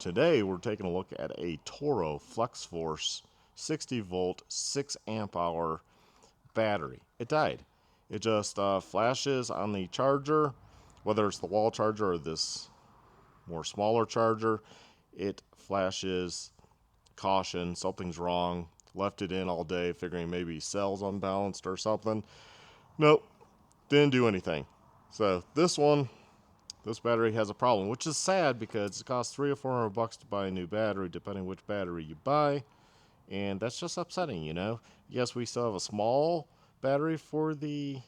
Today we're taking a look at a Toro Flex Force 60 volt 6 amp hour battery. It died. It just flashes on the charger, whether it's the wall charger or this more smaller charger. It flashes caution, something's wrong. Left it in all day figuring maybe cells unbalanced or something. Nope, didn't do anything. So this battery has a problem, which is sad because it costs $300 or $400 to buy a new battery, depending which battery you buy, and that's just upsetting, you know. Yes, we still have a small battery for the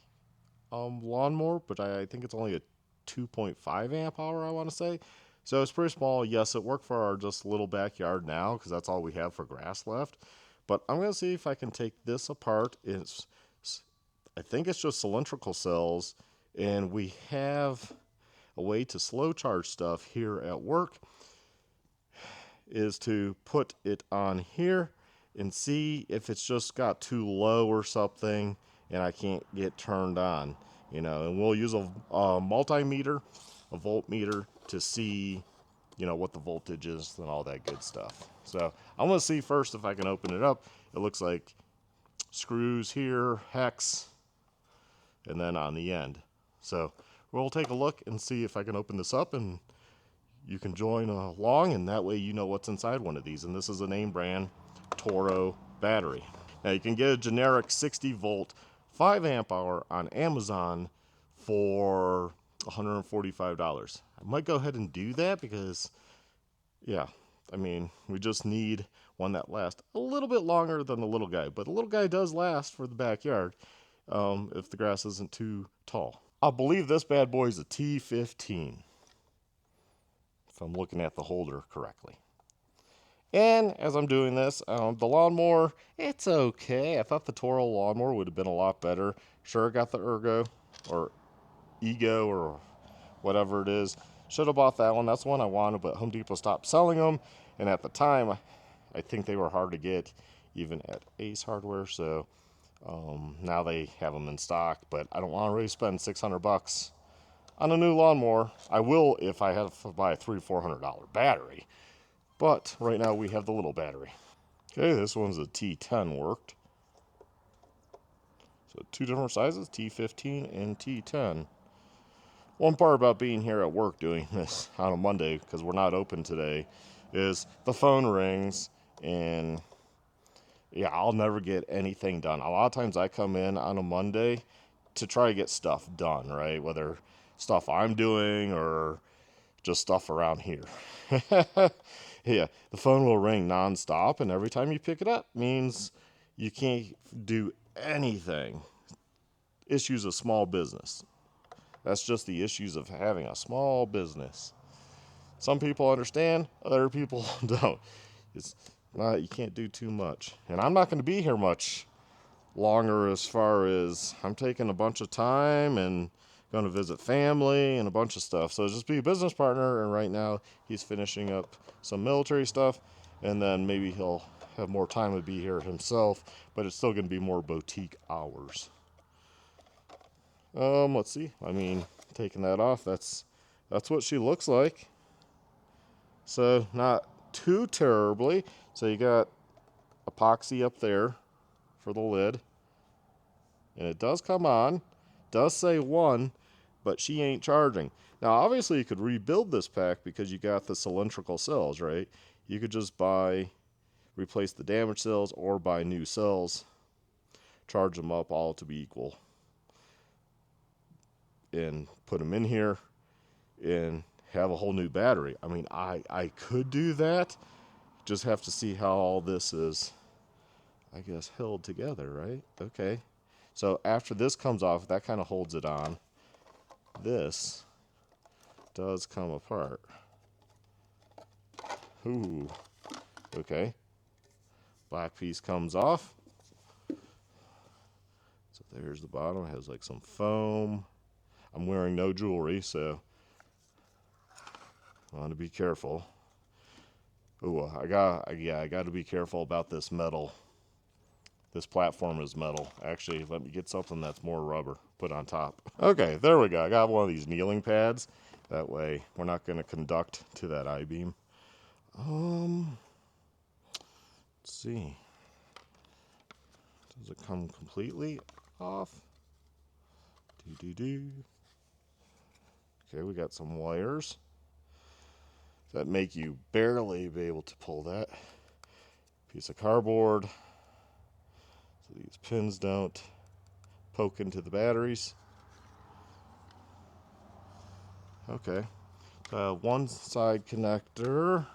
lawnmower, but I think it's only a 2.5 amp hour, I want to say. So it's pretty small. Yes, it worked for our just little backyard now because that's all we have for grass left. But I'm going to see if I can take this apart. I think it's just cylindrical cells, and we have a way to slow charge stuff here at work is to put it on here and see if it's just got too low or something and I can't get turned on, you know. And we'll use a multimeter, a voltmeter, to see, you know, what the voltage is and all that good stuff. So I'm going to see first if I can open it up. It looks like screws here, hex, and then on the end. So we'll take a look and see if I can open this up, and you can join along, and that way you know what's inside one of these. And this is a name brand Toro battery. Now you can get a generic 60 volt 5 amp hour on Amazon for $145. I might go ahead and do that because, yeah, I mean, we just need one that lasts a little bit longer than the little guy, but the little guy does last for the backyard if the grass isn't too tall. I believe this bad boy is a T15, if I'm looking at the holder correctly. And as I'm doing this, the lawnmower, it's okay. I thought the Toro lawnmower would have been a lot better. Sure, got the Ergo or Ego or whatever it is. Should have bought that one. That's the one I wanted, but Home Depot stopped selling them. And at the time, I think they were hard to get, even at Ace Hardware. So now they have them in stock, but I don't want to really spend $600 on a new lawnmower. I will if I have to buy a $300-$400 battery, but right now we have the little battery. Okay, this one's a T10 worked. So two different sizes, T15 and T10. One part about being here at work doing this on a Monday, because we're not open today, is the phone rings and yeah, I'll never get anything done. A lot of times I come in on a Monday to try to get stuff done, right? Whether stuff I'm doing or just stuff around here. Yeah, the phone will ring nonstop, and every time you pick it up means you can't do anything. Issues of small business. That's just the issues of having a small business. Some people understand, other people don't. It's not, you can't do too much. And I'm not going to be here much longer, as far as I'm taking a bunch of time and going to visit family and a bunch of stuff. So just be a business partner, and right now he's finishing up some military stuff, and then maybe he'll have more time to be here himself, but it's still going to be more boutique hours. Let's see. I mean, taking that off, that's what she looks like. So not too terribly. So you got epoxy up there for the lid, and it does come on, does say 1, but she ain't charging. Now obviously you could rebuild this pack because you got the cylindrical cells, right? You could just replace the damaged cells or buy new cells, charge them up all to be equal, and put them in here and have a whole new battery. I mean, I could do that. Just have to see how all this is, I guess, held together, right? Okay. So after this comes off, that kind of holds it on. This does come apart. Ooh. Okay. Black piece comes off. So there's the bottom. It has like some foam. I'm wearing no jewelry, so I want to be careful. Ooh, I got to be careful about this metal. This platform is metal. Actually, let me get something that's more rubber put on top. Okay, there we go. I got one of these kneeling pads. That way we're not going to conduct to that I-beam. Let's see. Does it come completely off? Do. Okay, we got some wires that make you barely be able to pull that. Piece of cardboard so these pins don't poke into the batteries. Okay, one side connector,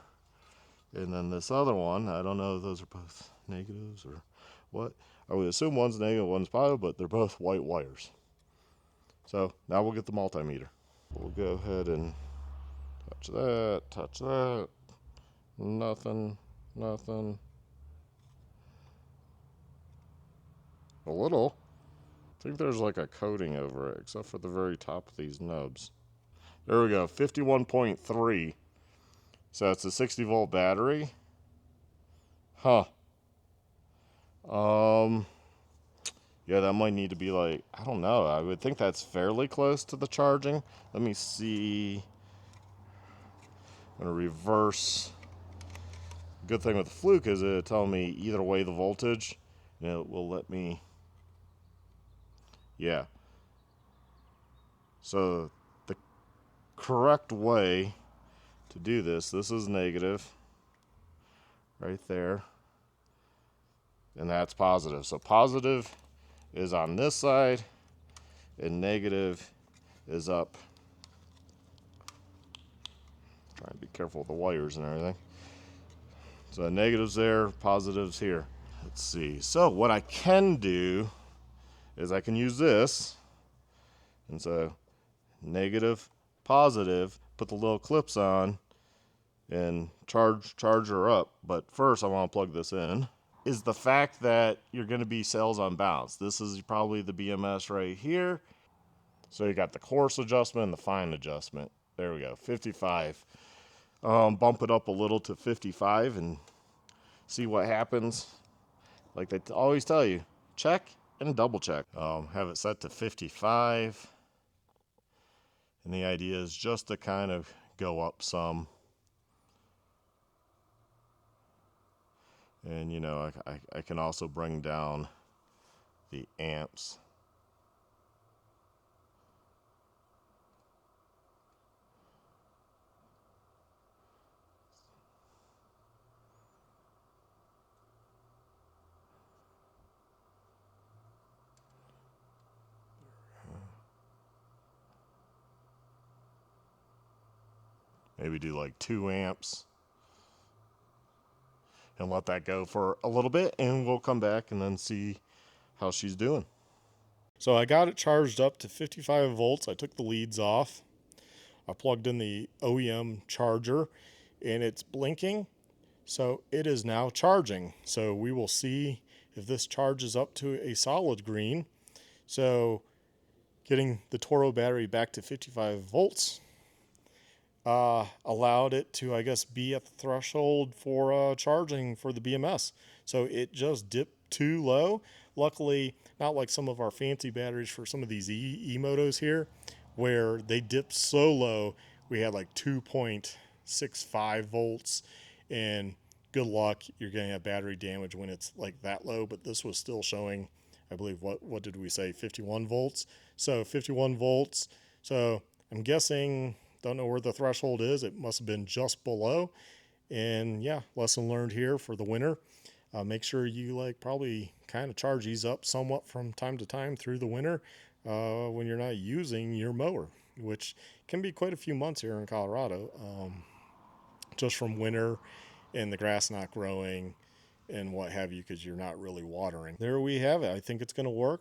and then this other one. I don't know if those are both negatives or what. I would assume one's negative, one's positive, but they're both white wires. So now we'll get the multimeter. We'll go ahead and touch that. Nothing. A little. I think there's like a coating over it, except for the very top of these nubs. There we go, 51.3. So it's a 60 volt battery. Huh. Yeah, that might need to be like, I don't know. I would think that's fairly close to the charging. Let me see. I'm going to reverse. Good thing with the Fluke is it'll tell me either way the voltage, and it will let me. Yeah. So the correct way to do this is negative right there, and that's positive. So positive is on this side, and negative is up. Trying to be careful with the wires and everything. So negatives there, positives here. Let's see. So what I can do is I can use this, and so negative, positive, put the little clips on, and charge her up. But first I want to plug this in. Is the fact that you're going to be cells on bounce. This is probably the BMS right here. So you got the coarse adjustment and the fine adjustment. There we go, 55. Bump it up a little to 55 and see what happens. Like they always tell you, check and double check. Have it set to 55. And the idea is just to kind of go up some. And you know, I can also bring down the amps. Maybe do like 2 amps and let that go for a little bit, and we'll come back and then see how she's doing. So I got it charged up to 55 volts. I took the leads off. I plugged in the OEM charger, and it's blinking. So it is now charging. So we will see if this charges up to a solid green. So getting the Toro battery back to 55 volts allowed it to, I guess, be at the threshold for charging for the BMS. So it just dipped too low. Luckily, not like some of our fancy batteries for some of these e-motos here, where they dipped so low, we had like 2.65 volts, and good luck, you're going to have battery damage when it's like that low. But this was still showing, I believe, what did we say, 51 volts? So 51 volts. So I'm guessing, don't know where the threshold is. It must have been just below. And yeah, lesson learned here for the winter. Make sure you probably kind of charge these up somewhat from time to time through the winter when you're not using your mower, which can be quite a few months here in Colorado, just from winter and the grass not growing and what have you, because you're not really watering. There we have it. I think it's going to work.